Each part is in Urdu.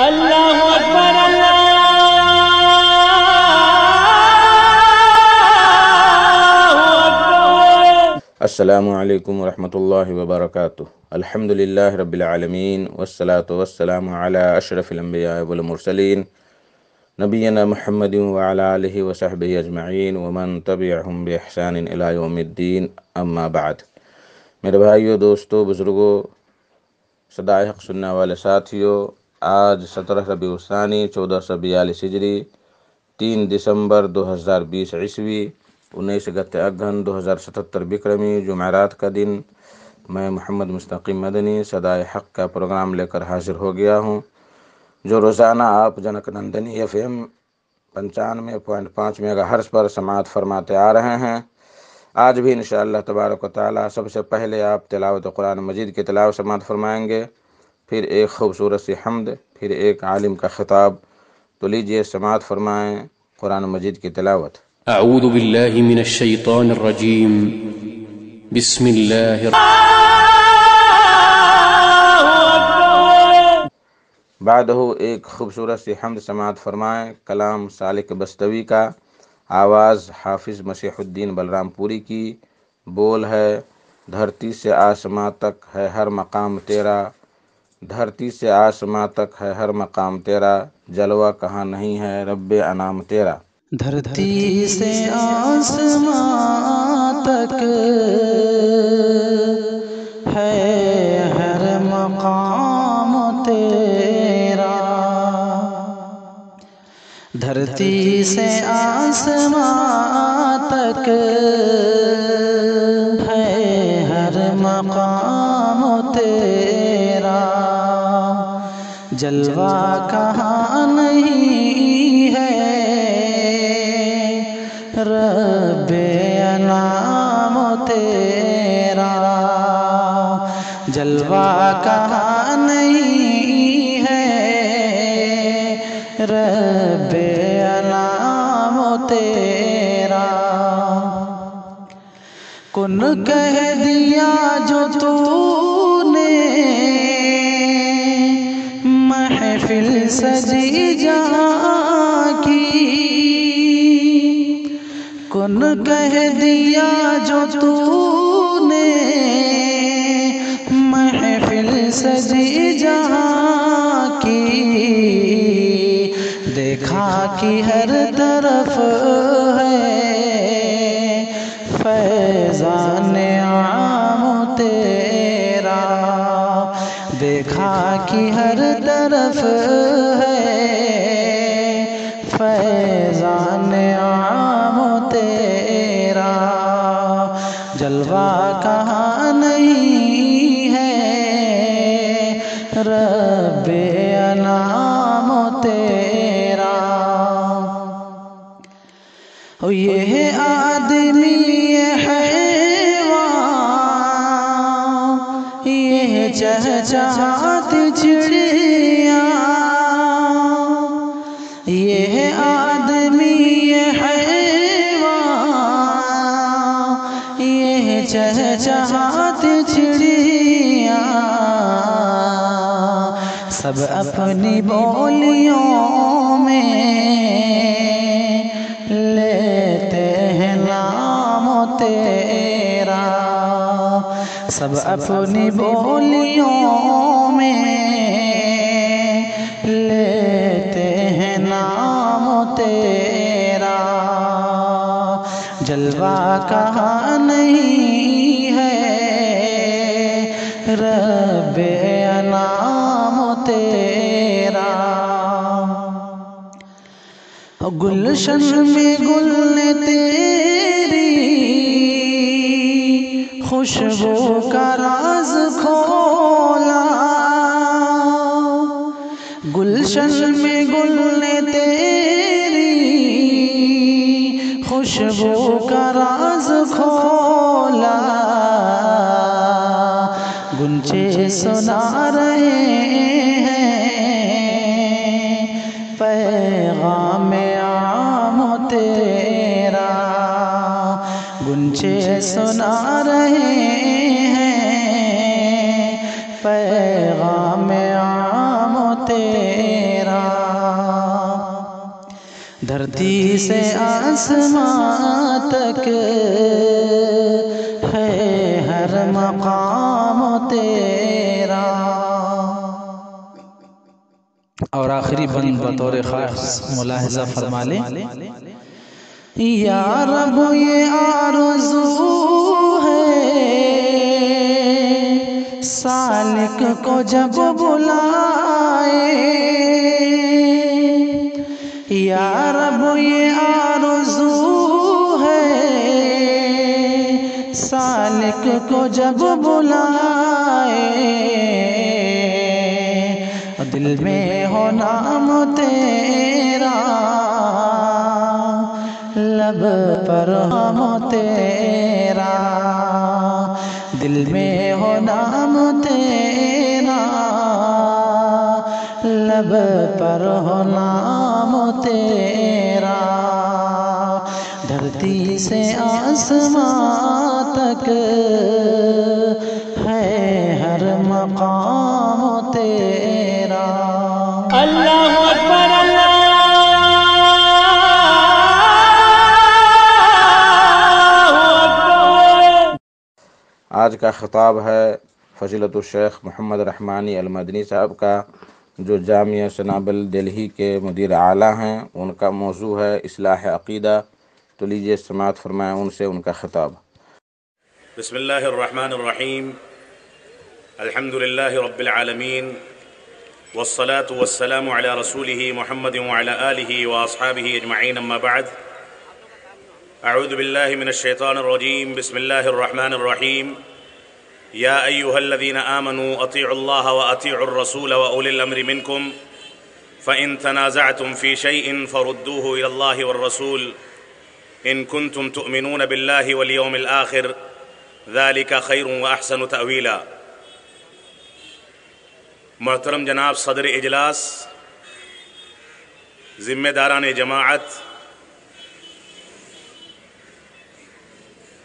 اللہ اکبر اللہ اکبر۔ السلام علیکم ورحمۃ اللہ وبرکاتہ۔ الحمدللہ رب العالمین والصلاة والسلام علی اشرف الانبیاء والمرسلین نبینا محمد وعلی آلہ وصحبہ اجمعین ومن تبعہم بإحسان الی یوم الدین، اما بعد۔ میرے بھائیو، دوستو، بزرگو، صدائے حق سننے والے ساتھیو، آج 17 ربیع الثانی 1442 ہجری، 3 دسمبر 2020 عیسوی، 19 گتے اگہن 2077 بکرمی، جمعرات کا دن، میں محمد مستقیم مدنی صدائے حق کا پروگرام لے کر حاضر ہو گیا ہوں، جو روزانہ آپ junk Nandini FM 95.5 mega hertz پر سماعت فرماتے آ رہے ہیں۔ آج بھی انشاءاللہ تبارک و تعالی سب سے پہلے آپ تلاوت قرآن مجید کی تلاوت سماعت فرمائیں گے، پھر ایک خوبصورت سی حمد، پھر ایک عالم کا خطاب۔ تو لیجئے سماعت فرمائیں قرآن مجید کی تلاوت۔ اعوذ باللہ من الشیطان الرجیم، بسم اللہ بعدہ ایک خوبصورت سی حمد سماعت فرمائیں، کلام سالک بستوی کا، آواز حافظ مسیح الدین بلرام پوری کی، بول ہے: دھرتی سے آسماں تک ہے ہر مقام تیرا، دھرتی سے آسماں تک ہے ہر مقام تیرا، جلوہ کہاں نہیں ہے رب انعام تیرا۔ دھرتی سے آسماں تک ہے ہر مقام تیرا، دھرتی سے آسماں تک ہے ہر مقام تیرا، جلوہ کہاں نہیں ہے رب انعام تیرا، جلوہ کہاں نہیں ہے رب انعام تیرا۔ کن کہہ دیا جو تو نے، محفل سجی جہاں کی، کن کہہ دیا جو تو نے، محفل سجی جہاں کی، دیکھا کہ ہر طرف ہے فیضان عام تیرا، دیکھا کہ ہر طرف ہے فیضان عام تیرا، جلوہ کہاں نہیں ہے رب انعام تیرا۔ یہ آدمی یہ حیوان، یہ چہچہاتی چڑیا، یہ آدمی یہ حیوان، یہ چہچہاتی چڑیا، سب اپنی بولیوں میں لیتے ہیں نام تیرا، سب اپنی بولیوں میں لیتے ہیں نام تیرا، جلوہ کہاں نہیں ہے رب انعام تیرا۔ گلشن میں گل نے تیری خوشبو کا راز کھولا، گلشن میں گل نے تیری خوشبو کا راز کھولا، گنچے سنا رہے ہیں پیغام عام تیرا، گنچے سنا رہے ہیں پیغام عام تیرا۔ تیرا، دھرتی سے آسمان تک ہے ہر مقام تیرا۔ اور آخری بند بطور خاص ملاحظہ فرما لیں، یا رب یہ آرزو ہے سالک کو جب بلائے، یا رب یہ آرزو ہے سالک کو جب بلائے، دل میں ہو نام تیرا، لب پر ہم تیرا، دل میں ہو نام تیرا، لب پر ہو نام تیرا، دھرتی سے آسمان تک ہے ہر مقام تیرا۔ اللہ اکبر اللہ اکبر۔ آج کا خطاب ہے فضیلت الشیخ محمد رحمانی المدنی صاحب کا، جو جامعہ سنابل دلہی کے مدیر اعلیٰ ہیں۔ ان کا موضوع ہے اصلاح عقیدہ، تو لیجیے سماعت فرمائیں ان سے ان کا خطاب۔ بسم اللہ الرحمن الرحیم، الحمد للہ رب العالمین، والصلاة والسلام علی رسولہ محمد وعلی آلہ واصحابہ اجمعین، اما بعد، اعوذ باللہ من الشیطان الرجیم، بسم اللہ الرحمن الرحیم، یا ایہا الذین آمنوا اطیعوا اللہ واطیعوا الرسول واولی الامر منکم فإن تنازعتم فی شیء فردوه الی اللہ والرسول ان کنتم تؤمنون باللہ والیوم الآخر ذالک خیر واحسن تأویلا۔ محترم جناب صدر اجلاس، ذمہ داران جماعت،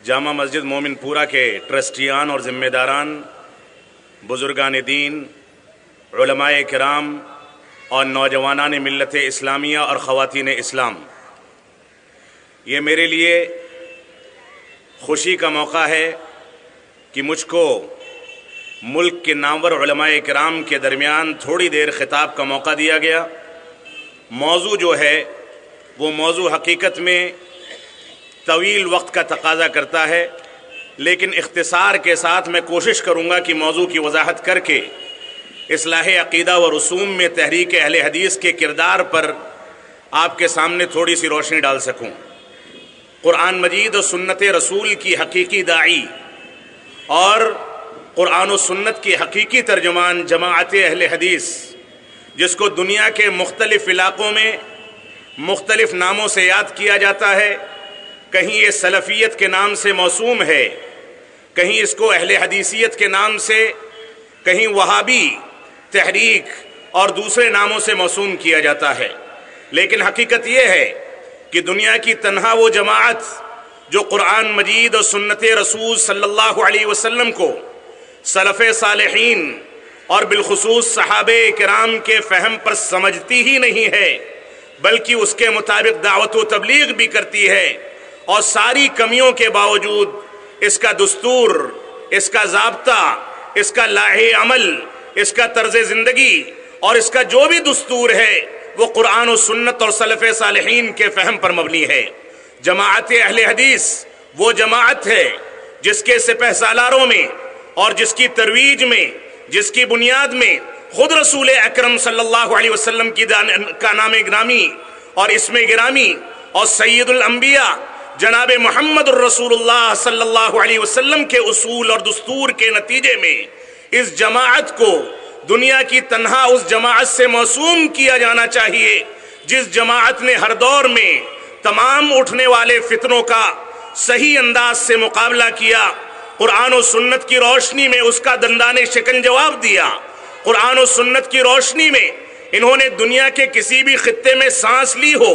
جامع مسجد مومن پورہ کے ٹرسٹیان اور ذمہ داران، بزرگان دین، علماء کرام اور نوجوانان ملت اسلامیہ اور خواتین اسلام، یہ میرے لیے خوشی کا موقع ہے کہ مجھ کو ملک کے نامور علماء کرام کے درمیان تھوڑی دیر خطاب کا موقع دیا گیا۔ موضوع جو ہے وہ موضوع حقیقت میں طویل وقت کا تقاضا کرتا ہے، لیکن اختصار کے ساتھ میں کوشش کروں گا کہ موضوع کی وضاحت کر کے اصلاح عقیدہ و رسوم میں تحریک اہل حدیث کے کردار پر آپ کے سامنے تھوڑی سی روشنی ڈال سکوں۔ قرآن مجید و سنت رسول کی حقیقی داعی اور قرآن و سنت کی حقیقی ترجمان جماعت اہل حدیث، جس کو دنیا کے مختلف علاقوں میں مختلف ناموں سے یاد کیا جاتا ہے، کہیں یہ سلفیت کے نام سے موسوم ہے، کہیں اس کو اہل حدیثیت کے نام سے، کہیں وہابی تحریک اور دوسرے ناموں سے موسوم کیا جاتا ہے، لیکن حقیقت یہ ہے کہ دنیا کی تنہا وہ جماعت جو قرآن مجید اور سنت رسول صلی اللہ علیہ وسلم کو سلف صالحین اور بالخصوص صحابہ کرام کے فہم پر سمجھتی ہی نہیں ہے، بلکہ اس کے مطابق دعوت و تبلیغ بھی کرتی ہے، اور ساری کمیوں کے باوجود اس کا دستور، اس کا ضابطہ، اس کا لاہے عمل، اس کا طرز زندگی اور اس کا جو بھی دستور ہے وہ قرآن و سنت اور سلف صالحین کے فہم پر مبنی ہے۔ جماعت اہل حدیث وہ جماعت ہے جس کے سپہ سالاروں میں اور جس کی ترویج میں، جس کی بنیاد میں خود رسول اکرم صلی اللہ علیہ وسلم کا نام گرامی اور اسم گرامی اور سید الانبیاء جناب محمد الرسول اللہ صلی اللہ علیہ وسلم کے اصول اور دستور کے نتیجے میں اس جماعت کو دنیا کی تنہا اس جماعت سے موسوم کیا جانا چاہیے جس جماعت نے ہر دور میں تمام اٹھنے والے فتنوں کا صحیح انداز سے مقابلہ کیا، قرآن و سنت کی روشنی میں اس کا دندانے شکن جواب دیا، قرآن و سنت کی روشنی میں انہوں نے دنیا کے کسی بھی خطے میں سانس لی ہو،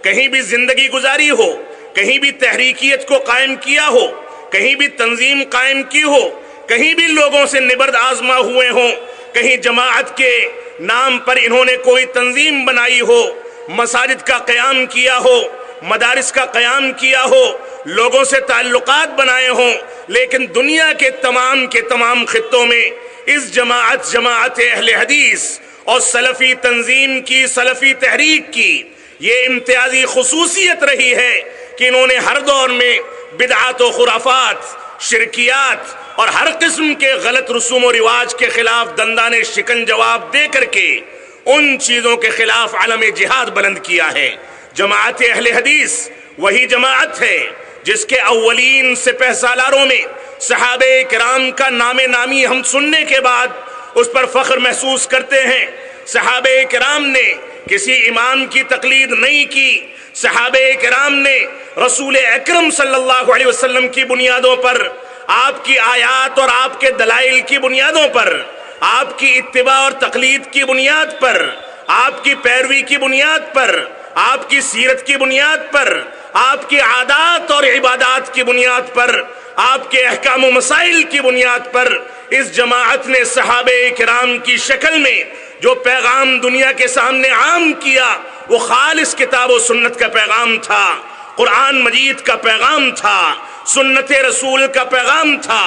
کہیں بھی زندگی گزاری ہو، کہیں بھی تحریکیت کو قائم کیا ہو، کہیں بھی تنظیم قائم کی ہو، کہیں بھی لوگوں سے نبرد آزما ہوئے ہوں، کہیں جماعت کے نام پر انہوں نے کوئی تنظیم بنائی ہو، مساجد کا قیام کیا ہو، مدارس کا قیام کیا ہو، لوگوں سے تعلقات بنائے ہوں، لیکن دنیا کے تمام خطوں میں اس جماعت اہل حدیث اور سلفی تنظیم کی، سلفی تحریک کی یہ امتیازی خصوصیت رہی ہے کہ انہوں نے ہر دور میں بدعات و خرافات، شرکیات اور ہر قسم کے غلط رسوم و رواج کے خلاف دندانے شکن جواب دے کر کے ان چیزوں کے خلاف علم جہاد بلند کیا ہے۔ جماعت اہل حدیث وہی جماعت ہے جس کے اولین سپہ سالاروں میں صحابہ کرام کا نام نامی ہم سننے کے بعد اس پر فخر محسوس کرتے ہیں۔ صحابہ کرام نے کسی امام کی تقلید نہیں کی، صحابہ کرام نے رسول اکرم صلی اللہ علیہ وسلم کی بنیادوں پر، آپ کی آیات اور آپ کے دلائل کی بنیادوں پر، آپ کی اتباع اور تقلید کی بنیاد پر، آپ کی پیروی کی بنیاد پر، آپ کی سیرت کی بنیاد پر، آپ کی عادات اور عبادات کی بنیاد پر، آپ کے احکام و مسائل کی بنیاد پر اس جماعت نے صحابہ کرام کی شکل میں جو پیغام دنیا کے سامنے عام کیا وہ خالص کتاب و سنت کا پیغام تھا، قرآن مجید کا پیغام تھا، سنت رسول کا پیغام تھا،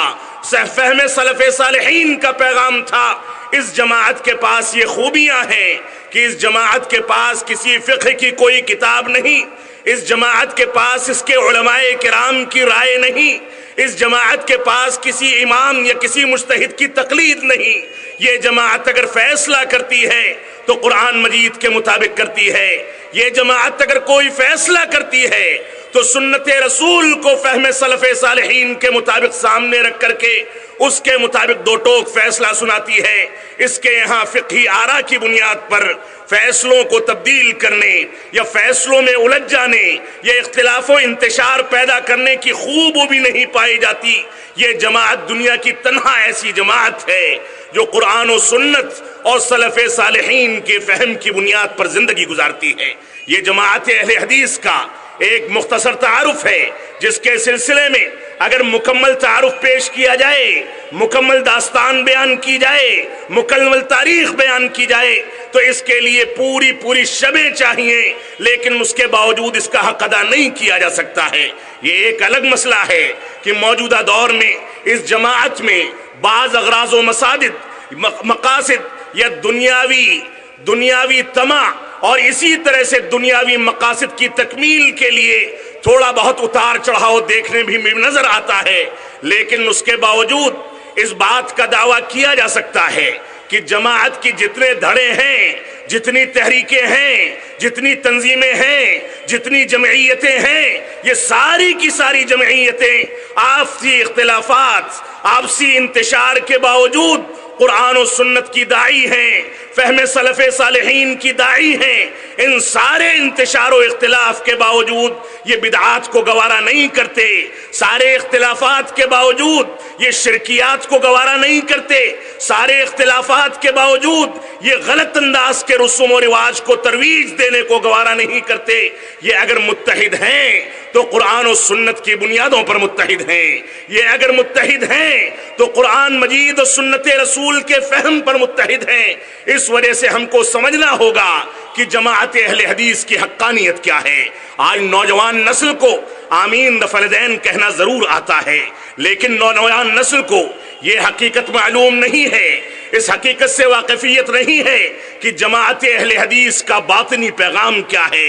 فہم سلف صالحین کا پیغام تھا۔ اس جماعت کے پاس یہ خوبیاں ہیں کہ اس جماعت کے پاس کسی فقہ کی کوئی کتاب نہیں، اس جماعت کے پاس اس کے علماء کرام کی رائے نہیں، اس جماعت کے پاس کسی امام یا کسی مجتہد کی تقلید نہیں۔ یہ جماعت اگر فیصلہ کرتی ہے تو قرآن مجید کے مطابق کرتی ہے، یہ جماعت اگر کوئی فیصلہ کرتی ہے تو سنت رسول کو فہم سلف صالحین کے مطابق سامنے رکھ کر کے اس کے مطابق دو ٹوک فیصلہ سناتی ہے۔ اس کے یہاں فقہی آراء کی بنیاد پر فیصلوں کو تبدیل کرنے یا فیصلوں میں الجھ جانے یا اختلاف و انتشار پیدا کرنے کی خوب بھی نہیں پائی جاتی۔ یہ جماعت دنیا کی تنہا ایسی جماعت ہے جو قرآن و سنت اور سلف صالحین کے فہم کی بنیاد پر زندگی گزارتی ہے۔ یہ جماعت اہل حدیث کا ایک مختصر تعارف ہے جس کے سلسلے میں اگر مکمل تعارف پیش کیا جائے، مکمل داستان بیان کی جائے، مکمل تاریخ بیان کی جائے تو اس کے لیے پوری شبیں چاہیے، لیکن اس کے باوجود اس کا حق ادا نہیں کیا جا سکتا ہے۔ یہ ایک الگ مسئلہ ہے کہ موجودہ دور میں اس جماعت میں بعض اغراض و مقاصد یا دنیاوی طمع اور اسی طرح سے دنیاوی مقاصد کی تکمیل کے لیے تھوڑا بہت اتار چڑھاؤ دیکھنے بھی نظر آتا ہے، لیکن اس کے باوجود اس بات کا دعویٰ کیا جا سکتا ہے کہ جماعت کی جتنے دھڑے ہیں، جتنی تحریکیں ہیں، جتنی تنظیمیں ہیں، جتنی جمعیتیں ہیں، یہ ساری کی ساری جمعیتیں آپسی اختلافات، آپسی انتشار کے باوجود قرآن و سنت کی داعی ہیں، فہم سلف صالحین کی داعی ہیں۔ ان سارے انتشار و اختلاف کے باوجود یہ بدعات کو گوارا نہیں کرتے، سارے اختلافات کے باوجود یہ شرکیات کو گوارا نہیں کرتے، سارے اختلافات کے باوجود یہ غلط انداز کے رسوم و رواج کو ترویج دینے کو گوارا نہیں کرتے۔ یہ اگر متحد ہیں تو قرآن و سنت کی بنیادوں پر متحد ہیں، یہ اگر متحد ہیں تو قرآن مجید و سنت رسول کے فہم پر متحد ہیں۔ اس وجہ سے ہم کو سمجھنا ہوگا کہ جماعت اہل حدیث کی حقانیت کیا ہے۔ آج نوجوان نسل کو آمین دفلدین کہنا ضرور آتا ہے، لیکن نوجوان نسل کو یہ حقیقت معلوم نہیں ہے، اس حقیقت سے واقفیت نہیں ہے کہ جماعت اہل حدیث کا باطنی پیغام کیا ہے،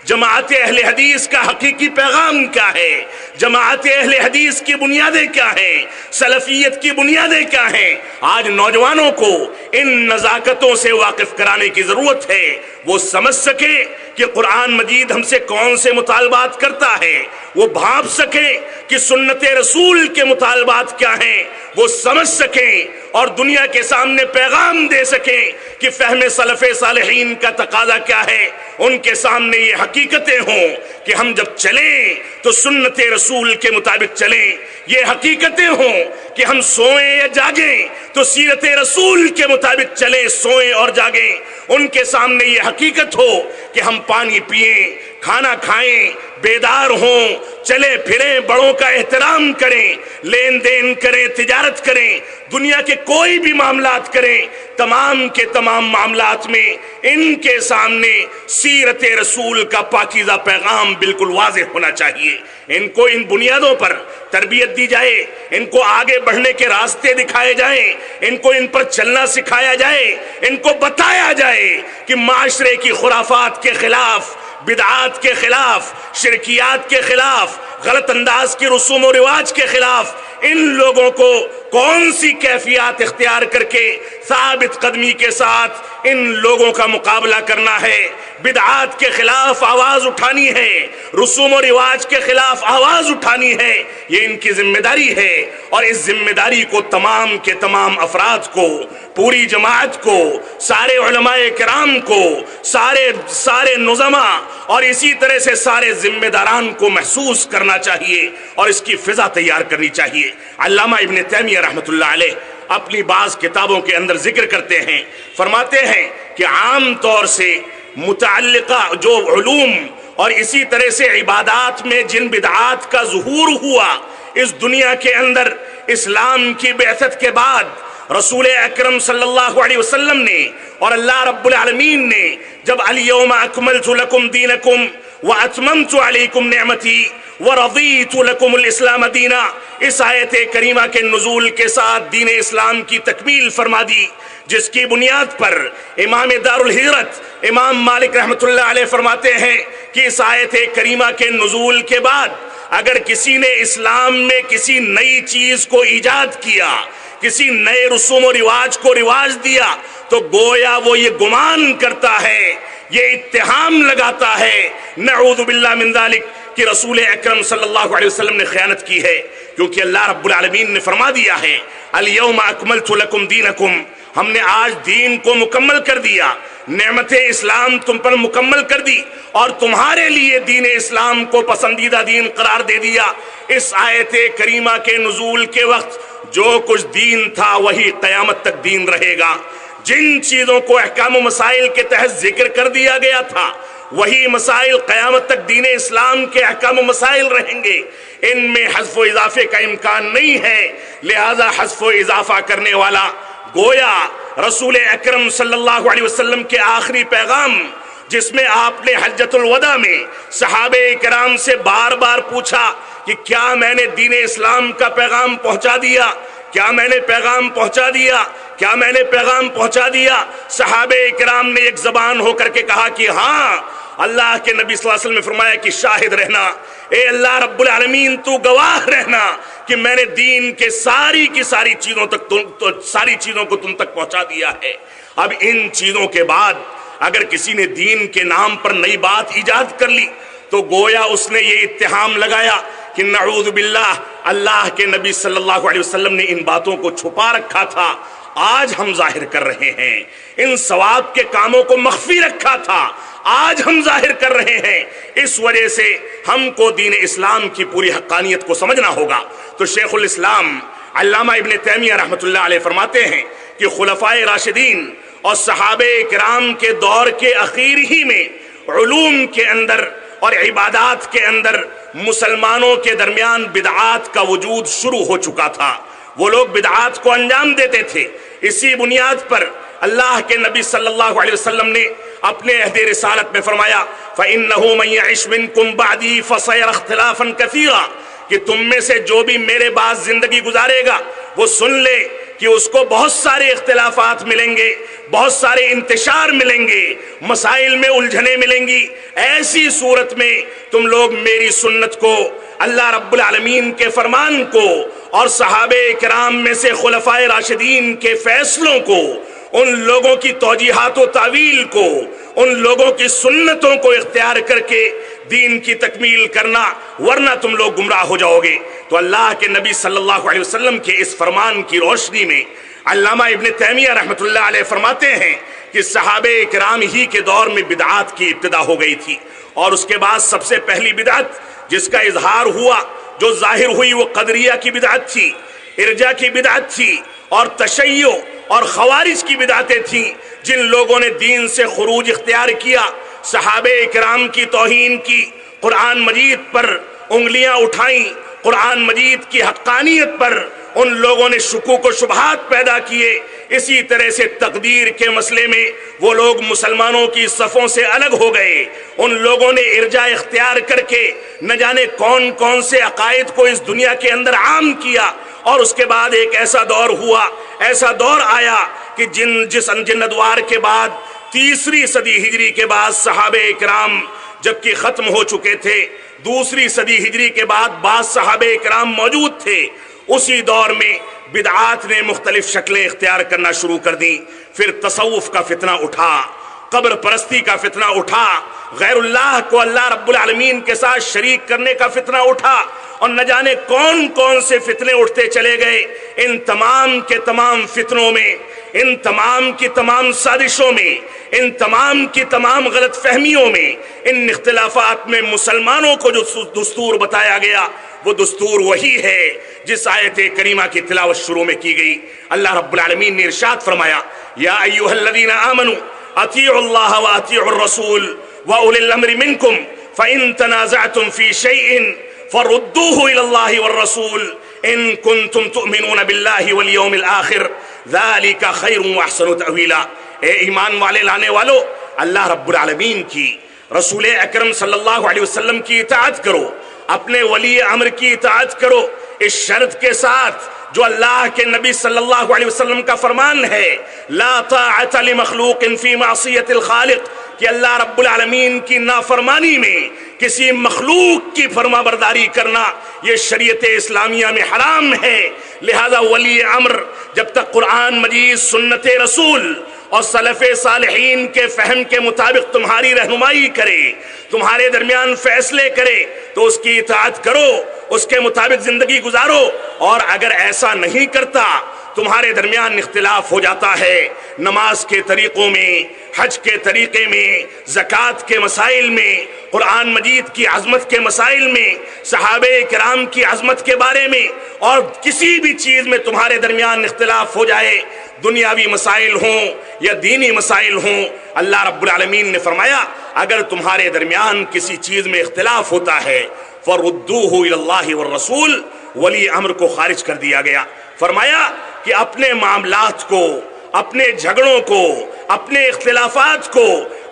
جماعت اہل حدیث کا حقیقی پیغام کیا ہے، جماعت اہل حدیث کی بنیادیں کیا ہیں، سلفیت کی بنیادیں کیا ہیں۔ آج نوجوانوں کو ان نزاکتوں سے واقف کرانے کی ضرورت ہے، وہ سمجھ سکے کہ قرآن مجید ہم سے کون سے مطالبات کرتا ہے، وہ بھانپ سکیں کہ سنت رسول کے مطالبات کیا ہیں، وہ سمجھ سکیں اور دنیا کے سامنے پیغام دے سکیں کہ فہم سلف صالحین کا تقاضا کیا ہے، ان کے سامنے یہ حقیقتیں ہوں کہ ہم جب چلیں تو سنت رسول کے مطابق چلیں، یہ حقیقتیں ہوں کہ ہم سوئیں یا جاگیں تو سیرت رسول کے مطابق چلیں، سوئیں اور جاگیں۔ ان کے سامنے یہ حقیقت ہو کہ ہم پانی پئیں، کھانا کھائیں، بیدار ہوں، چلے پھریں، بڑوں کا احترام کریں، لین دین کریں، تجارت کریں، دنیا کے کوئی بھی معاملات کریں، تمام کے تمام معاملات میں ان کے سامنے سیرت رسول کا پاکیزہ پیغام بالکل واضح ہونا چاہیے۔ ان کو ان بنیادوں پر تربیت دی جائے، ان کو آگے بڑھنے کے راستے دکھائے جائیں، ان کو ان پر چلنا سکھایا جائے، ان کو بتایا جائے کہ معاشرے کی خرافات کے خلاف، بدعات کے خلاف، شرکیات کے خلاف، غلط انداز کے رسوم و رواج کے خلاف ان لوگوں کو کون سی کیفیات اختیار کر کے ثابت قدمی کے ساتھ ان لوگوں کا مقابلہ کرنا ہے۔ بدعات کے خلاف آواز اٹھانی ہے، رسوم و رواج کے خلاف آواز اٹھانی ہے، یہ ان کی ذمہ داری ہے۔ اور اس ذمہ داری کو تمام کے تمام افراد کو، پوری جماعت کو، سارے علماء کرام کو، سارے نظما اور اسی طرح سے سارے ذمہ داران کو محسوس کرنا چاہیے اور اس کی فضا تیار کرنی چاہیے۔ علامہ ابن تیمیہ رحمۃ اللہ علیہ اپنی بعض کتابوں کے اندر ذکر کرتے ہیں، فرماتے ہیں کہ عام طور سے متعلقہ جو علوم اور اسی طرح سے عبادات میں جن بدعات کا ظہور ہوا اس دنیا کے اندر اسلام کی بعثت کے بعد، رسول اکرم صلی اللہ علیہ وسلم نے اور اللہ رب العالمین نے جب الیوم اکملت لکم دینکم واتممت علیکم نعمتی ورضیت لکم الاسلام دینا، اس آیت کریمہ کے نزول کے ساتھ دین اسلام کی تکمیل فرما دی، جس کی بنیاد پر امام دار الہجرت امام مالک رحمۃ اللہ علیہ فرماتے ہیں کہ اس آیت کریمہ کے نزول کے بعد اگر کسی نے اسلام میں کسی نئی چیز کو ایجاد کیا، کسی نئے رسوم و رواج کو رواج دیا، تو گویا وہ یہ گمان کرتا ہے، یہ اتہام لگاتا ہے، نعوذ باللہ من ذالک، کہ رسول اکرم صلی اللہ علیہ وسلم نے خیانت کی ہے، کیونکہ اللہ رب العالمین نے فرما دیا ہے الیوم اکملت لکم دینکم، ہم نے آج دین کو مکمل کر دیا، نعمت اسلام تم پر مکمل کر دی اور تمہارے لیے دین اسلام کو پسندیدہ دین قرار دے دیا۔ اس آیت کریمہ کے نزول کے وقت جو کچھ دین تھا وہی قیامت تک دین رہے گا، جن چیزوں کو احکام و مسائل کے تحت ذکر کر دیا گیا تھا وہی مسائل قیامت تک دین اسلام کے احکام و مسائل رہیں گے، ان میں حذف و اضافے کا امکان نہیں ہے، لہذا حذف و اضافہ کرنے والا گویا رسول اکرم صلی اللہ علیہ وسلم کے آخری پیغام، جس میں آپ نے حجۃ الوداع میں صحابہ کرام سے بار بار پوچھا کہ کیا میں نے دین اسلام کا پیغام پہنچا دیا، کیا میں نے پیغام پہنچا دیا، کیا میں نے پیغام پہنچا دیا؟ صحابہ کرام نے ایک زبان ہو کر کے کہا کہ ہاں۔ اللہ کے نبی صلی اللہ علیہ وسلم نے فرمایا کہ شاہد رہنا، اے اللہ رب العالمین تو گواہ رہنا کہ میں نے دین کے ساری کی ساری چیزوں کو تم تک پہنچا دیا ہے۔ اب ان چیزوں کے بعد اگر کسی نے دین کے نام پر نئی بات ایجاد کر لی تو گویا اس نے یہ اتہام لگایا کہ نعوذ باللہ اللہ کے نبی صلی اللہ علیہ وسلم نے ان باتوں کو چھپا رکھا تھا، آج ہم ظاہر کر رہے ہیں، ان ثواب کے کاموں کو مخفی رکھا تھا، آج ہم ظاہر کر رہے ہیں۔ اس وجہ سے ہم کو دین اسلام کی پوری حقانیت کو سمجھنا ہوگا۔ تو شیخ الاسلام علامہ ابن تیمیہ رحمۃ اللہ علیہ فرماتے ہیں کہ خلفائے راشدین اور صحابہ کرام کے دور کے اخیر ہی میں علوم کے اندر اور عبادات کے اندر مسلمانوں کے درمیان بدعات کا وجود شروع ہو چکا تھا، وہ لوگ بدعات کو انجام دیتے تھے۔ اسی بنیاد پر اللہ کے نبی صلی اللہ علیہ وسلم نے اپنے عہد رسالت میں فرمایا فَإِنَّهُ مَن يَعِشْ مِنكُم بَعْدِي فَسَيَرَى اخْتِلَافًا كَثِيرًا، کہ تم میں سے جو بھی میرے بعد زندگی گزارے گا وہ سن لے کہ اس کو بہت سارے اختلافات ملیں گے، بہت سارے انتشار ملیں گے، مسائل میں الجھنیں ملیں گی۔ ایسی صورت میں تم لوگ میری سنت کو، اللہ رب العالمین کے فرمان کو اور صحابہ کرام میں سے خلفائے راشدین کے فیصلوں کو، ان لوگوں کی توجیحات و تعویل کو، ان لوگوں کی سنتوں کو اختیار کر کے دین کی تکمیل کرنا، ورنہ تم لوگ گمراہ ہو جاؤ گے۔ تو اللہ کے نبی صلی اللہ علیہ وسلم کے اس فرمان کی روشنی میں علامہ ابن تیمیہ رحمۃ اللہ علیہ فرماتے ہیں کہ صحابہ کرام ہی کے دور میں بدعات کی ابتدا ہو گئی تھی، اور اس کے بعد سب سے پہلی بدعت جس کا اظہار ہوا، جو ظاہر ہوئی، وہ قدریہ کی بدعت تھی، ارجاء کی بدعت تھی، اور تشیع اور خوارج کی بدعتیں تھیں جن لوگوں نے دین سے خروج اختیار کیا، صحابہ کرام کی توہین کی، قرآن مجید پر انگلیاں اٹھائیں، قرآن مجید کی حقانیت پر ان لوگوں نے شکوک و شبہات پیدا کیے۔ اسی طرح سے تقدیر کے مسئلے میں وہ لوگ مسلمانوں کی صفوں سے الگ ہو گئے، ان لوگوں نے ارجاء اختیار کر کے نہ جانے کون کون سے عقائد کو اس دنیا کے اندر عام کیا، اور اس کے بعد ایک ایسا دور ہوا، ایسا دور آیا کہ جس ادوار کے بعد 3 صدی ہجری کے بعد صحابہ کرام جبکہ ختم ہو چکے تھے، 2 صدی ہجری کے بعد بعض صحابہ کرام موجود تھے، اسی دور میں بدعات نے مختلف شکلیں اختیار کرنا شروع کر دیں۔ پھر تصوف کا فتنہ اٹھا، قبر پرستی کا فتنہ اٹھا، غیر اللہ کو اللہ رب العالمین کے ساتھ شریک کرنے کا فتنہ اٹھا، اور نہ جانے کون کون سے فتنے اٹھتے چلے گئے۔ ان تمام کے تمام فتنوں میں، ان تمام کی تمام سازشوں میں، ان تمام کی تمام غلط فہمیوں میں، ان اختلافات میں مسلمانوں کو جو دستور بتایا گیا وہ دستور وہی ہے جس آیت کریمہ کی تلاوت شروع میں کی گئی۔ اللہ رب العالمین نے ارشاد فرمایا، یا ایھا الذین آمنوا اطیعوا اللہ واطیعوا الرسول واولی الامر منکم فان تنازعتم فی شیء فردوه الى اللہ والرسول ان کنتم تؤمنون باللہ والیوم الآخر ذالک خیر واحسن تأویلا۔ اے ایمان والے لانے والو، اللہ رب العالمین کی، رسول اکرم صلی اللہ علیہ وسلم کی اطاعت کرو، اپنے ولی امر کی اطاعت کرو، اس شرط کے ساتھ جو اللہ کے نبی صلی اللہ علیہ وسلم کا فرمان ہے، لا طاعت لمخلوق فی معصیت الخالق، کہ اللہ رب العالمین کی نافرمانی میں کسی مخلوق کی فرما برداری کرنا یہ شریعت اسلامیہ میں حرام ہے۔ لہذا ولی امر جب تک قرآن مجید، سنت رسول اور سلف صالحین کے فہم کے مطابق تمہاری رہنمائی کرے، تمہارے درمیان فیصلے کرے، تو اس کی اطاعت کرو، اس کے مطابق زندگی گزارو، اور اگر ایسا نہیں کرتا، تمہارے درمیان اختلاف ہو جاتا ہے نماز کے طریقوں میں، حج کے طریقے میں، زکوٰۃ کے مسائل میں، قرآن مجید کی عظمت کے مسائل میں، صحابہ کرام کی عظمت کے بارے میں، اور کسی بھی چیز میں تمہارے درمیان اختلاف ہو جائے، دنیاوی مسائل ہوں یا دینی مسائل ہوں، اللہ رب العالمین نے فرمایا اگر تمہارے درمیان کسی چیز میں اختلاف ہوتا ہے فردوہ الی اللہ والرسول، ولی امر کو خارج کر دیا گیا۔ فرمایا کہ اپنے معاملات کو، اپنے جھگڑوں کو، اپنے اختلافات کو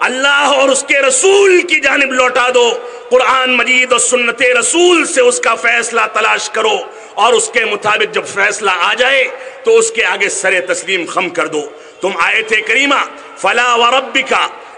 اللہ اور اس کے رسول کی جانب لوٹا دو، قرآن مجید اور سنت رسول سے اس کا فیصلہ تلاش کرو، اور اس کے مطابق جب فیصلہ آ جائے تو اس کے آگے سر تسلیم خم کر دو۔ تم آیت کریمہ فلا وربک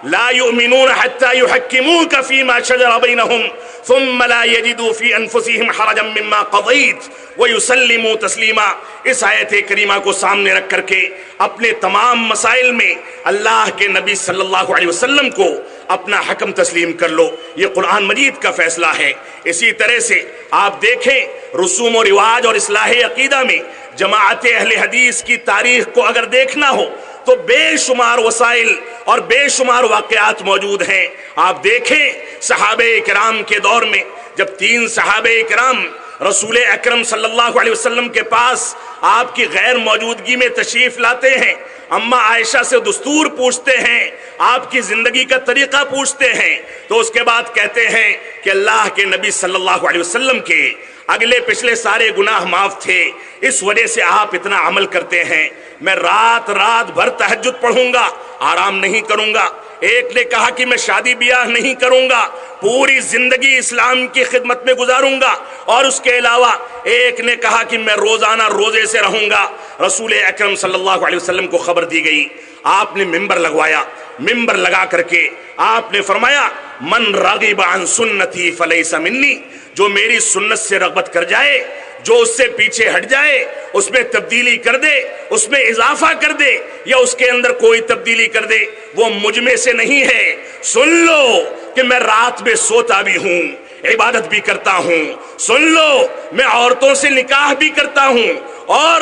لا یؤمنون حتی یحکموک فیما شجر بینہم ثم لا یجدوا فی انفسہم حرجا مما قضیت ویسلموا تسلیما، اس آیت کریمہ کو سامنے رکھ کر کے اپنے تمام مسائل میں اللہ کے نبی صلی اللہ علیہ وسلم کو اپنا حکم تسلیم کر لو، یہ قرآن مجید کا فیصلہ ہے۔ اسی طرح سے آپ دیکھیں رسوم و رواج اور اصلاح عقیدہ میں جماعت اہل حدیث کی تاریخ کو اگر دیکھنا ہو تو بے شمار وسائل اور بے شمار واقعات موجود ہیں۔ آپ دیکھیں صحابہ کرام کے دور میں جب 3 صحابہ کرام رسول اکرم صلی اللہ علیہ وسلم کے پاس آپ کی غیر موجودگی میں تشریف لاتے ہیں، اما عائشہ سے دستور پوچھتے ہیں، آپ کی زندگی کا طریقہ پوچھتے ہیں، تو اس کے بعد کہتے ہیں کہ اللہ کے نبی صلی اللہ علیہ وسلم کے اگلے پچھلے سارے گناہ معاف تھے، اس وجہ سے آپ اتنا عمل کرتے ہیں، میں رات بھر تہجد پڑھوں گا، آرام نہیں کروں گا۔ ایک نے کہا کہ میں شادی بیاہ نہیں کروں گا، پوری زندگی اسلام کی خدمت میں گزاروں گا، اور اس کے علاوہ ایک نے کہا کہ میں روزانہ روزے سے رہوں گا۔ رسول اکرم صلی اللہ علیہ وسلم کو خبر دی گئی، آپ نے ممبر لگوایا، ممبر لگا کر کے آپ نے فرمایا من رغب عن سنتی فلیس منی، جو میری سنت سے رغبت کر جائے، جو اس سے پیچھے ہٹ جائے، اس میں تبدیلی کر دے، اس میں اضافہ کر دے یا اس کے اندر کوئی تبدیلی کر دے، وہ مجھ میں سے نہیں ہے۔ سن لو کہ میں رات میں سوتا بھی ہوں، عبادت بھی کرتا ہوں، سن لو میں عورتوں سے نکاح بھی کرتا ہوں، اور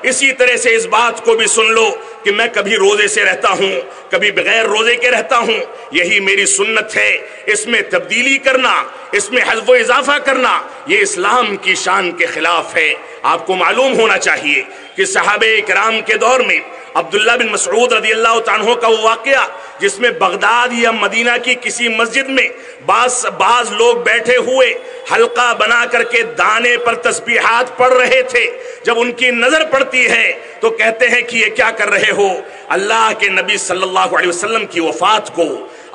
اسی طرح سے اس بات کو بھی سن لو کہ میں کبھی روزے سے رہتا ہوں، کبھی بغیر روزے کے رہتا ہوں، یہی میری سنت ہے۔ اس میں تبدیلی کرنا، اس میں حذف و اضافہ کرنا، یہ اسلام کی شان کے خلاف ہے۔ آپ کو معلوم ہونا چاہیے کہ صحابہ کرام کے دور میں عبداللہ بن مسعود رضی اللہ عنہ کا وہ واقعہ جس میں بغداد یا مدینہ کی کسی مسجد میں بعض لوگ بیٹھے ہوئے حلقہ بنا کر کے دانے پر تسبیحات پڑھ رہے تھے، جب ان کی نظر پڑتی ہے تو کہتے ہیں کہ یہ کیا کر رہے ہو؟ اللہ کے نبی صلی اللہ علیہ وسلم کی وفات کو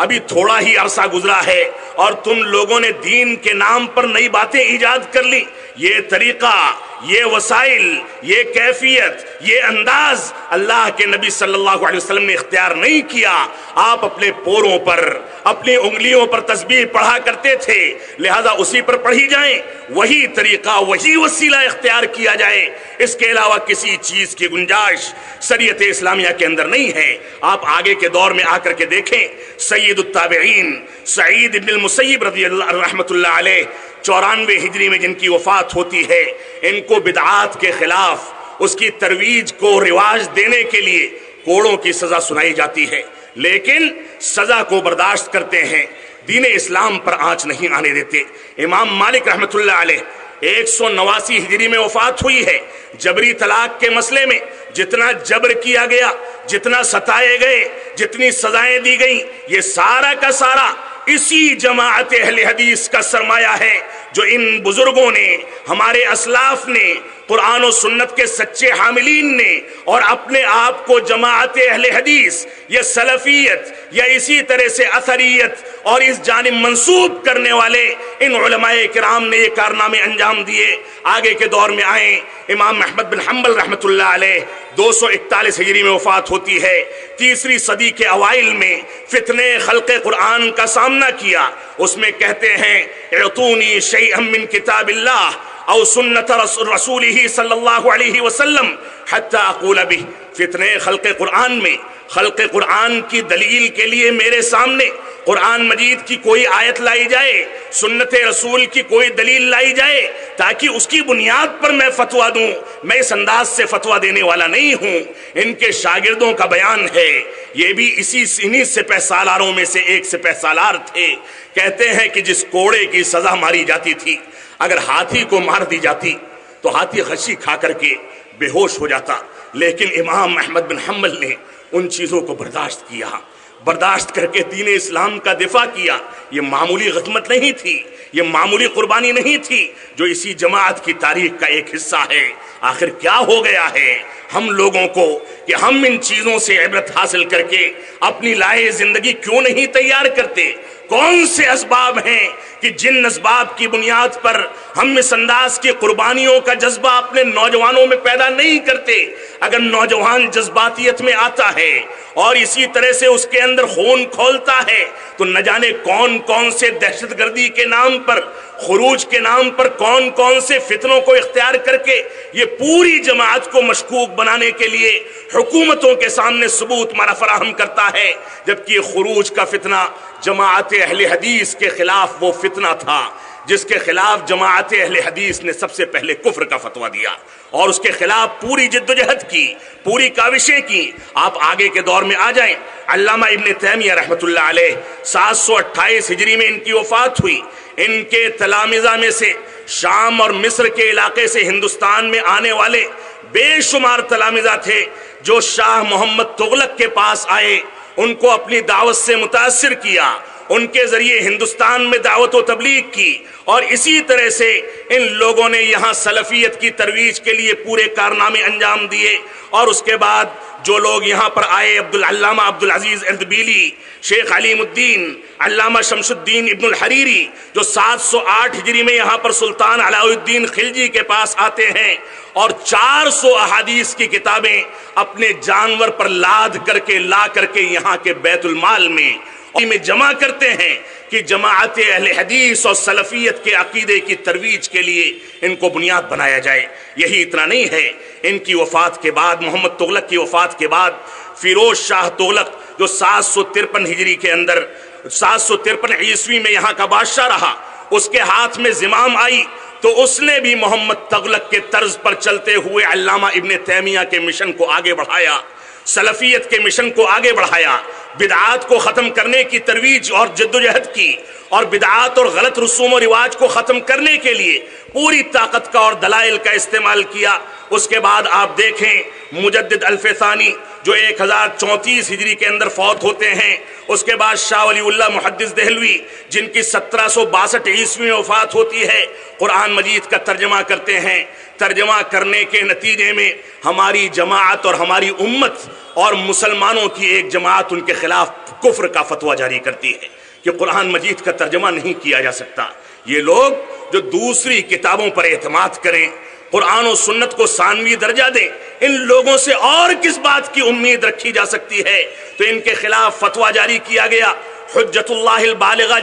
ابھی تھوڑا ہی عرصہ گزرا ہے اور تم لوگوں نے دین کے نام پر نئی باتیں ایجاد کر لی۔ یہ طریقہ، یہ وسائل، یہ کیفیت، یہ انداز اللہ کے نبی صلی اللہ علیہ وسلم نے اختیار نہیں کیا۔ آپ اپنے پوروں پر، اپنی انگلیوں پر تسبیح پڑھا کرتے تھے، لہذا اسی پر پڑھی جائیں، وہی طریقہ، وہی وسیلہ اختیار کیا جائے۔ اس کے علاوہ کسی چیز کی گنجائش شریعت اسلامیہ کے اندر نہیں ہے۔ آپ آگے کے دور میں آ کر کے دیکھیں، سید التابعین سعید ابن المسیب رضی اللہ رحمۃ اللہ علیہ 94 ہجری میں جن کی وفات ہوتی ہے، ان کو بدعات کے خلاف اس کی ترویج کو رواج دینے کے لیے کوڑوں کی سزا سنائی جاتی ہے، لیکن سزا کو برداشت کرتے ہیں، دین اسلام پر آنچ نہیں آنے دیتے۔ امام مالک رحمۃ اللہ علیہ 189 ہجری میں وفات ہوئی ہے۔ جبری طلاق کے مسئلے میں جتنا جبر کیا گیا، جتنا ستائے گئے، جتنی سزائیں دی گئیں، یہ سارا کا سارا اسی جماعت اہل حدیث کا سرمایہ ہے جو ان بزرگوں نے، ہمارے اسلاف نے، قرآن و سنت کے سچے حاملین نے، اور اپنے آپ کو جماعت اہل حدیث یا سلفیت یا اسی طرح سے اثریت اور اس جانب منسوب کرنے والے ان علماء کرام نے یہ کارنامے انجام دیے۔ آگے کے دور میں آئیں، امام احمد بن حنبل رحمۃ اللہ علیہ 241 ہجری میں وفات ہوتی ہے۔ تیسری صدی کے اوائل میں فتنے خلق قرآن کا سامنا کیا، اس میں کہتے ہیں اعطونی شیئا من کتاب اللہ او سنت رسولہ صلی اللہ علیہ وسلم حتی اقول بہ۔ فتنے خلق قرآن میں خلق قرآن کی دلیل کے لیے میرے سامنے قرآن مجید کی کوئی آیت لائی جائے، سنت رسول کی کوئی دلیل لائی جائے تاکہ اس کی بنیاد پر میں فتویٰ دوں۔ میں اس انداز سے فتویٰ دینے والا نہیں ہوں۔ ان کے شاگردوں کا بیان ہے، یہ بھی انہی سپہ سالاروں میں سے ایک سپہ سالار تھے، کہتے ہیں کہ جس کوڑے کی سزا ماری جاتی تھی، اگر ہاتھی کو مار دی جاتی تو ہاتھی خشی کھا کر کے بے ہوش ہو جاتا، لیکن امام احمد بن حنبل نے ان چیزوں کو برداشت کیا، برداشت کر کے دین اسلام کا دفاع کیا۔ یہ معمولی غزمت نہیں تھی، یہ معمولی قربانی نہیں تھی، جو اسی جماعت کی تاریخ کا ایک حصہ ہے۔ آخر کیا ہو گیا ہے ہم لوگوں کو کہ ہم ان چیزوں سے عبرت حاصل کر کے اپنی لائے زندگی کیوں نہیں تیار کرتے؟ کون سے اسباب ہیں کہ جن اسباب کی بنیاد پر ہم اس انداز کی قربانیوں کا جذبہ اپنے نوجوانوں میں پیدا نہیں کرتے؟ اگر نوجوان جذباتیت میں آتا ہے اور اسی طرح سے اس کے اندر خون کھولتا ہے تو نہ جانے کون کون سے دہشت گردی کے نام پر، خروج کے نام پر کون کون سے فتنوں کو اختیار کر کے یہ پوری جماعت کو مشکوک بنانے کے لیے حکومتوں کے سامنے ثبوت مارا فراہم کرتا ہے، جبکہ یہ خروج کا فتنہ جماعت اہل حدیث کے خلاف وہ فتنہ تھا جس کے خلاف جماعت اہل حدیث نے سب سے پہلے کفر کا فتویٰ دیا اور اس کے خلاف پوری جدوجہد کی، پوری کاوشیں کی۔ آپ آگے کے دور میں آ جائیں، علامہ ابن تیمیہ رحمۃ اللہ علیہ 728 ہجری میں ان کی وفات ہوئی۔ ان کے تلامذہ میں سے شام اور مصر کے علاقے سے ہندوستان میں آنے والے بے شمار تلامذہ تھے جو شاہ محمد تغلق کے پاس آئے، ان کو اپنی دعوت سے متاثر کیا، ان کے ذریعے ہندوستان میں دعوت و تبلیغ کی، اور اسی طرح سے ان لوگوں نے یہاں سلفیت کی ترویج کے لیے پورے کارنامے انجام دیے۔ اور اس کے بعد جو لوگ یہاں پر آئے، علامہ عبدالعزیز اردبیلی، شیخ علیم الدین، علامہ شمس الدین ابن الحریری، جو 708 ہجری میں یہاں پر سلطان علاء الدین خلجی کے پاس آتے ہیں اور 400 احادیث کی کتابیں اپنے جانور پر لاد کر کے لا کر کے یہاں کے بیت المال میں جمع کرتے ہیں کہ جماعت اہل حدیث اور سلفیت کے عقیدے کی ترویج کے لیے ان کو بنیاد بنایا جائے۔ یہی اتنا نہیں ہے، ان کی وفات کے بعد، محمد تغلق کی وفات کے بعد، فیروز شاہ تغلق جو 753 ہجری کے اندر 753 عیسوی میں یہاں کا بادشاہ رہا، اس کے ہاتھ میں زمام آئی تو اس نے بھی محمد تغلق کے طرز پر چلتے ہوئے علامہ ابن تیمیہ کے مشن کو آگے بڑھایا، سلفیت کے مشن کو آگے بڑھایا، بدعات کو ختم کرنے کی ترویج اور جدوجہد کی، اور بدعات اور غلط رسوم و رواج کو ختم کرنے کے لیے پوری طاقت کا اور دلائل کا استعمال کیا۔ اس کے بعد آپ دیکھیں مجدد الف ثانی جو 1034 ہجری کے اندر فوت ہوتے ہیں، اس کے بعد شاہ ولی اللہ محدث دہلوی جن کی 1762 عیسوی میں وفات ہوتی ہے، قرآن مجید کا ترجمہ کرتے ہیں۔ ترجمہ کرنے کے نتیجے میں ہماری جماعت اور ہماری امت اور مسلمانوں کی ایک جماعت ان کے خلاف کفر کا فتویٰ جاری کرتی ہے کہ قرآن مجید کا ترجمہ نہیں کیا جا سکتا۔ یہ لوگ جو دوسری کتابوں پر اعتماد کریں، قرآن و سنت کو ثانوی درجہ دیں، ان لوگوں سے اور کس بات کی امید رکھی جا سکتی ہے؟ تو ان کے خلاف فتویٰ جاری کیا گیا۔ حجت اللہ البالغہ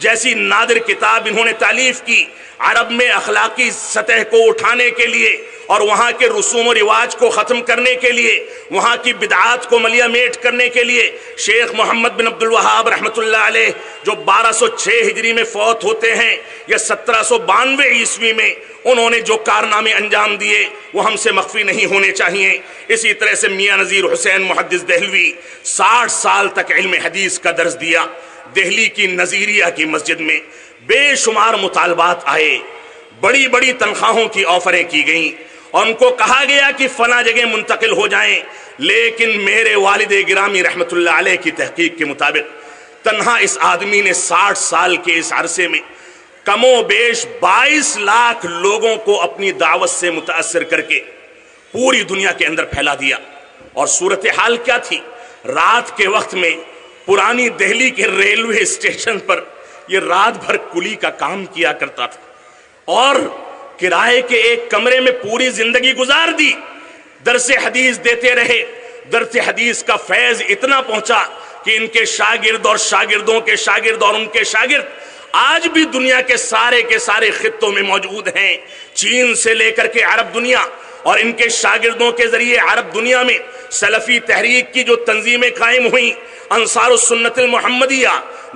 جیسی نادر کتاب انہوں نے تالیف کی، عرب میں اخلاقی سطح کو اٹھانے کے لیے اور وہاں کے رسوم و رواج کو ختم کرنے کے لیے، وہاں کی بدعات کو ملیہ میٹ کرنے کے لیے۔ شیخ محمد بن عبد الوہاب رحمۃ اللہ علیہ جو 1206 ہجری میں فوت ہوتے ہیں یا 1792 عیسوی میں، انہوں نے جو کارنامے انجام دیے وہ ہم سے مخفی نہیں ہونے چاہیے۔ اسی طرح سے میاں نذیر حسین محدث دہلوی 60 سال تک علم حدیث کا درس دیا۔ دہلی کی نظیریہ کی مسجد میں بے شمار مطالبات آئے، بڑی بڑی تنخواہوں کی آفریں کی گئیں اور ان کو کہا گیا کہ فلاں جگہ منتقل ہو جائیں، لیکن میرے والد گرامی رحمت اللہ علیہ کی تحقیق کے مطابق تنہا اس آدمی نے 60 سال کے اس عرصے میں کم و بیش 22 لاکھ لوگوں کو اپنی دعوت سے متاثر کر کے پوری دنیا کے اندر پھیلا دیا۔ اور صورتحال کیا تھی؟ رات کے وقت میں پرانی دہلی کے ریلوے اسٹیشن پر یہ رات بھر کلی کا کام کیا کرتا تھا اور کرائے کے ایک کمرے میں پوری زندگی گزار دی، درس حدیث دیتے رہے۔ درس حدیث کا فیض اتنا پہنچا کہ ان کے شاگرد اور شاگردوں کے شاگرد اور ان کے شاگرد آج بھی دنیا کے سارے خطوں میں موجود ہیں، چین سے لے کر کے عرب دنیا، اور ان کے شاگردوں کے ذریعے عرب دنیا میں سلفی تحریک کی جو تنظیمیں قائم ہوئیں، انصار السنت المحمدیہ،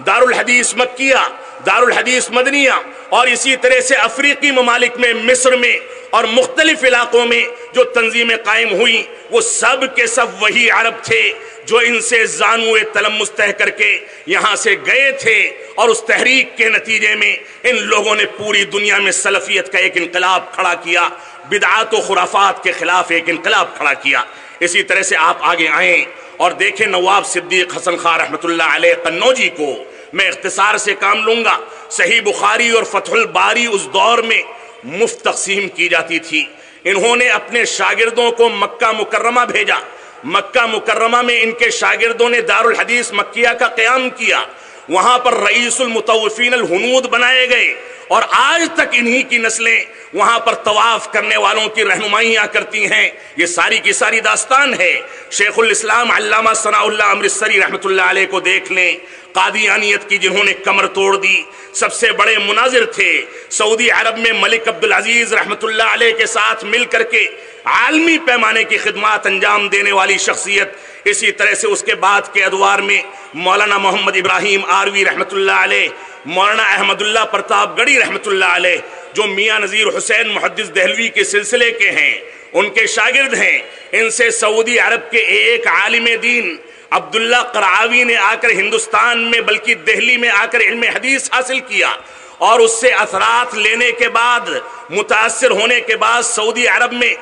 دار الحدیث مکیہ، دار الحدیث مدنیہ، اور اسی طرح سے افریقی ممالک میں، مصر میں اور مختلف علاقوں میں جو تنظیمیں قائم ہوئیں، وہ سب کے سب وہی عرب تھے جو ان سے زانوئے تلمس طے کر کے یہاں سے گئے تھے، اور اس تحریک کے نتیجے میں ان لوگوں نے پوری دنیا میں سلفیت کا ایک انقلاب کھڑا کیا، بدعات و خرافات کے خلاف ایک انقلاب کھڑا کیا۔ اسی طرح سے آپ آگے آئیں اور دیکھیں نواب صدیق حسن خان رحمۃ اللہ علیہ قنوجی کو میں اختصار سے کام لوں گا۔ صحیح بخاری اور فتح الباری اس دور میں مفت تقسیم کی جاتی تھی۔ انہوں نے اپنے شاگردوں کو مکہ مکرمہ بھیجا، مکہ مکرمہ میں ان کے شاگردوں نے دار الحدیث مکیہ کا قیام کیا، وہاں پر رئیس المطوفین الہنود بنائے گئے، اور آج تک انہی کی نسلیں وہاں پر طواف کرنے والوں کی رہنمائیاں کرتی ہیں۔ یہ ساری کی ساری داستان ہے۔ شیخ الاسلام علامہ ثناء اللہ امرتسری رحمۃ اللہ علیہ کو دیکھ لیں، قادیانیت کی جنہوں نے کمر توڑ دی، سب سے بڑے مناظر تھے۔ سعودی عرب میں ملک عبدالعزیز رحمۃ اللہ علیہ کے ساتھ مل کر کے عالمی پیمانے کی خدمات انجام دینے والی شخصیت۔ اسی طرح سے اس کے بعد کے ادوار میں مولانا محمد ابراہیم آروی رحمۃ اللہ علیہ، مولانا احمد اللہ پرتاپ گڑھی رحمۃ اللہ علیہ جو میاں نذیر حسین محدث دہلوی کے سلسلے کے ہیں، ان کے شاگرد ہیں۔ ان سے سعودی عرب کے ایک عالم دین عبداللہ قرعاوی نے آ کر ہندوستان میں بلکہ دہلی میں آ کر علم حدیث حاصل کیا، اور اس سے اثرات لینے کے بعد، متاثر ہونے کے بعد سعودی عرب میں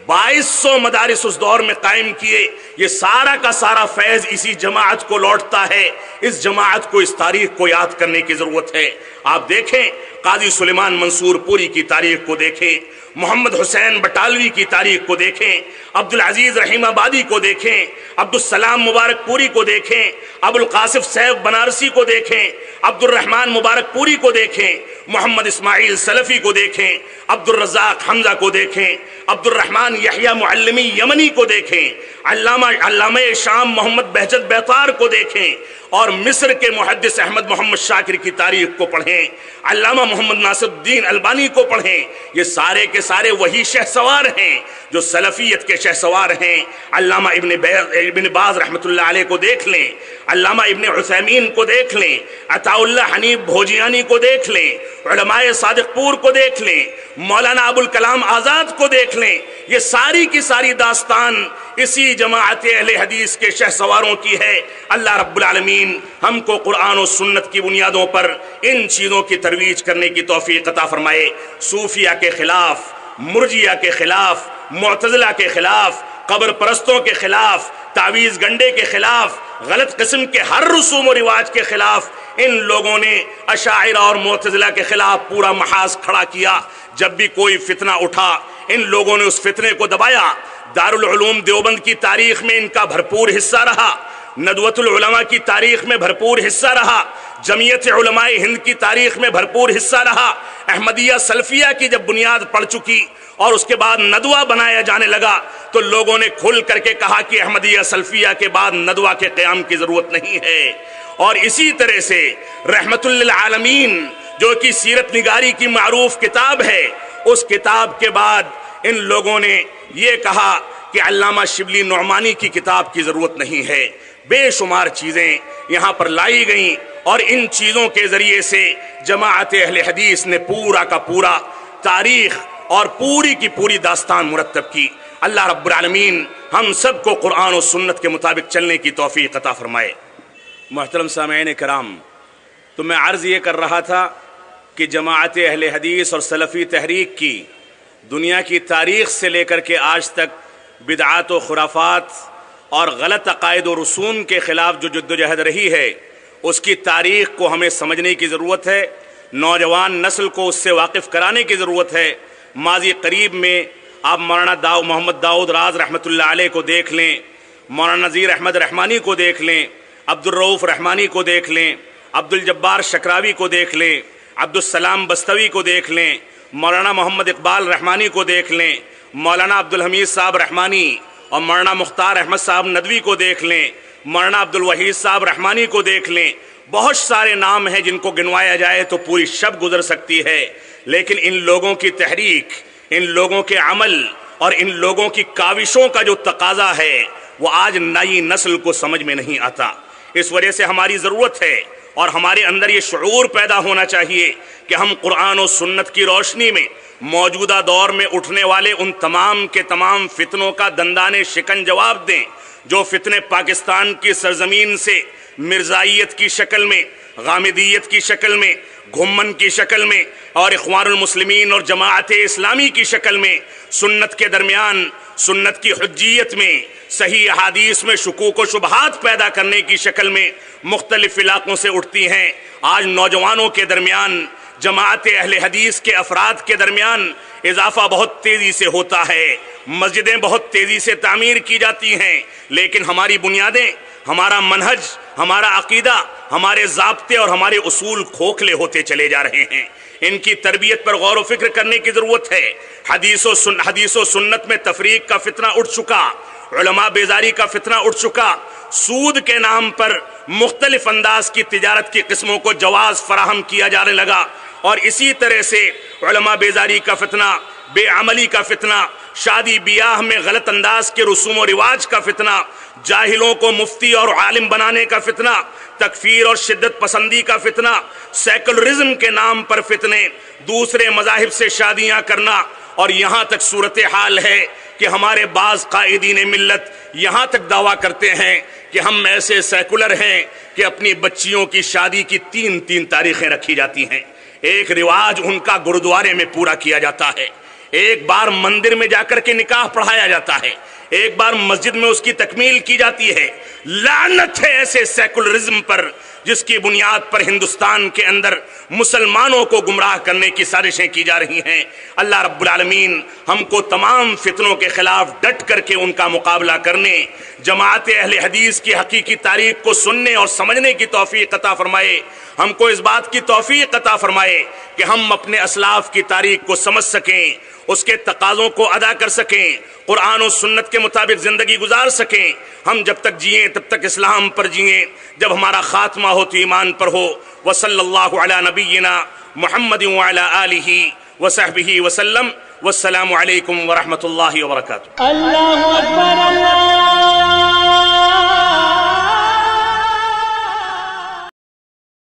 2200 مدارس اس دور میں قائم کیے۔ یہ سارا کا سارا فیض اسی جماعت کو لوٹتا ہے۔ اس جماعت کو، اس تاریخ کو یاد کرنے کی ضرورت ہے۔ آپ دیکھیں قاضی سلیمان منصور پوری کی تاریخ کو دیکھیں، محمد حسین بٹالوی کی تاریخ کو دیکھیں، عبدالعزیز رحیم آبادی کو دیکھیں، عبدالسلام مبارک پوری کو دیکھیں، ابو القاسم سیف بنارسی کو دیکھیں، عبد الرحمن مبارک پوری کو دیکھیں، محمد اسماعیل سلفی کو دیکھیں، عبد الرزاق حمزہ کو دیکھیں، عبد الرحمن یحییٰ معلمی یمنی کو دیکھیں، علامہ شام محمد بہجت بیطار کو دیکھیں، اور مصر کے محدث احمد محمد شاکر کی تاریخ کو پڑھیں، علامہ محمد ناصر الدین البانی کو پڑھیں، یہ سارے کے سارے وہی شہسوار ہیں جو سلفیت کے شہسوار ہیں۔ علامہ ابن باز رحمۃ اللہ علیہ کو دیکھ لیں، علامہ ابن عثیمین کو دیکھ لیں، عطا اللہ حنیف بھوجیانی کو دیکھ لیں، علماء صادق پور کو دیکھ لیں، مولانا ابوالکلام آزاد کو دیکھ لیں، یہ ساری کی ساری داستان اسی جماعت اہل حدیث کے شہسواروں کی ہے۔ اللہ رب العالمین ہم کو قرآن و سنت کی بنیادوں پر ان چیزوں کی ترویج کرنے کی توفیق عطا فرمائے۔ صوفیہ کے خلاف، مرجیہ کے خلاف، معتزلہ کے خلاف، قبر پرستوں کے خلاف، تعویذ گنڈے کے خلاف، غلط قسم کے ہر رسوم و رواج کے خلاف ان لوگوں نے اشاعرہ اور معتزلہ کے خلاف پورا محاذ کھڑا کیا۔ جب بھی کوئی فتنہ اٹھا ان لوگوں نے اس فتنے کو دبایا۔ دارالعلوم دیوبند کی تاریخ میں ان کا بھرپور حصہ رہا، ندوۃ العلماء کی تاریخ میں بھرپور حصہ رہا، جمعیت علماء ہند کی تاریخ میں بھرپور حصہ رہا۔ احمدیہ سلفیہ کی جب بنیاد پڑ چکی اور اس کے بعد ندوہ بنایا جانے لگا تو لوگوں نے کھل کر کے کہا کہ احمدیہ سلفیہ کے بعد ندوہ کے قیام کی ضرورت نہیں ہے۔ اور اسی طرح سے رحمت للعالمین جو کہ سیرت نگاری کی معروف کتاب ہے، اس کتاب کے بعد ان لوگوں نے یہ کہا کہ علامہ شبلی نعمانی کی کتاب کی ضرورت نہیں ہے۔ بے شمار چیزیں یہاں پر لائی گئیں اور ان چیزوں کے ذریعے سے جماعت اہل حدیث نے پورا کا پورا تاریخ اور پوری کی پوری داستان مرتب کی۔ اللہ رب العالمین ہم سب کو قرآن و سنت کے مطابق چلنے کی توفیق عطا فرمائے۔ محترم سامعین کرام، تو میں عرض یہ کر رہا تھا کہ جماعت اہل حدیث اور سلفی تحریک کی دنیا کی تاریخ سے لے کر کے آج تک بدعات و خرافات اور غلط عقائد و رسوم کے خلاف جو جدوجہد رہی ہے، اس کی تاریخ کو ہمیں سمجھنے کی ضرورت ہے، نوجوان نسل کو اس سے واقف کرانے کی ضرورت ہے۔ ماضی قریب میں آپ مولانا محمد داؤد راز رحمۃ اللہ علیہ کو دیکھ لیں، مولانا نذیر احمد رحمانی کو دیکھ لیں، عبدالرؤوف رحمانی کو دیکھ لیں، عبدالجبار شکراوی کو دیکھ لیں، عبدالسلام بستوی کو دیکھ لیں، مولانا محمد اقبال رحمانی کو دیکھ لیں، مولانا عبدالحمید صاحب رحمانی اور مولانا مختار احمد صاحب ندوی کو دیکھ لیں، مولانا عبدالوحید صاحب رحمانی کو دیکھ لیں۔ بہت سارے نام ہیں جن کو گنوایا جائے تو پوری شب گزر سکتی ہے، لیکن ان لوگوں کی تحریک، ان لوگوں کے عمل اور ان لوگوں کی کاوشوں کا جو تقاضا ہے وہ آج نئی نسل کو سمجھ میں نہیں آتا۔ اس وجہ سے ہماری ضرورت ہے اور ہمارے اندر یہ شعور پیدا ہونا چاہیے کہ ہم قرآن و سنت کی روشنی میں موجودہ دور میں اٹھنے والے ان تمام کے تمام فتنوں کا دندانے شکن جواب دیں، جو فتنے پاکستان کی سرزمین سے مرزائیت کی شکل میں، غامدیت کی شکل میں، گھمن کی شکل میں اور اخوان المسلمین اور جماعت اسلامی کی شکل میں سنت کے درمیان، سنت کی حجیت میں، صحیح احادیث میں شکوک و شبہات پیدا کرنے کی شکل میں مختلف علاقوں سے اٹھتی ہیں۔ آج نوجوانوں کے درمیان، جماعت اہل حدیث کے افراد کے درمیان اضافہ بہت تیزی سے ہوتا ہے، مسجدیں بہت تیزی سے تعمیر کی جاتی ہیں، لیکن ہماری بنیادیں، ہمارا منہج، ہمارا عقیدہ، ہمارے ضابطے اور ہمارے اصول کھوکھلے ہوتے چلے جا رہے ہیں۔ ان کی تربیت پر غور و فکر کرنے کی ضرورت ہے۔ حدیث و سنت میں تفریق کا فتنہ اٹھ چکا، علماء بیزاری کا فتنہ اٹھ چکا، سود کے نام پر مختلف انداز کی تجارت کی قسموں کو جواز فراہم کیا جانے لگا، اور اسی طرح سے علماء بیزاری کا فتنہ، بے عملی کا فتنہ، شادی بیاہ میں غلط انداز کے رسوم و رواج کا فتنہ، جاہلوں کو مفتی اور عالم بنانے کا فتنہ، تکفیر اور شدت پسندی کا فتنہ، سیکولرزم کے نام پر فتنے، دوسرے مذاہب سے شادیاں کرنا، اور یہاں تک صورتحال ہے کہ ہمارے بعض قائدین ملت یہاں تک دعویٰ کرتے ہیں کہ ہم ایسے سیکولر ہیں کہ اپنی بچیوں کی شادی کی 3 تاریخیں رکھی جاتی ہیں، ایک رواج ان کا گرودوارے میں پورا کیا جاتا ہے، ایک بار مندر میں جا کر کے نکاح پڑھایا جاتا ہے، ایک بار مسجد میں اس کی تکمیل کی جاتی ہے۔ لعنت ہے ایسے سیکولرزم پر جس کی بنیاد پر ہندوستان کے اندر مسلمانوں کو گمراہ کرنے کی سازشیں کی جا رہی ہیں۔ اللہ رب العالمین ہم کو تمام فتنوں کے خلاف ڈٹ کر کے ان کا مقابلہ کرنے، جماعت اہل حدیث کی حقیقی تاریخ کو سننے اور سمجھنے کی توفیق عطا فرمائے۔ ہم کو اس بات کی توفیق عطا فرمائے کہ ہم اپنے اسلاف کی تاریخ کو سمجھ سکیں، اس کے تقاضوں کو ادا کر سکیں، قرآن و سنت کے مطابق زندگی گزار سکیں۔ ہم جب تک جئیں تب تک اسلام پر جئیں، جب ہمارا خاتمہ ہو تو ایمان پر ہو۔ وصلی اللہ علی نبینا محمد وعلی آلہ وصحبہ وسلم، والسلام علیکم ورحمۃ اللہ وبرکاتہ۔ اللہ اکبر اللہ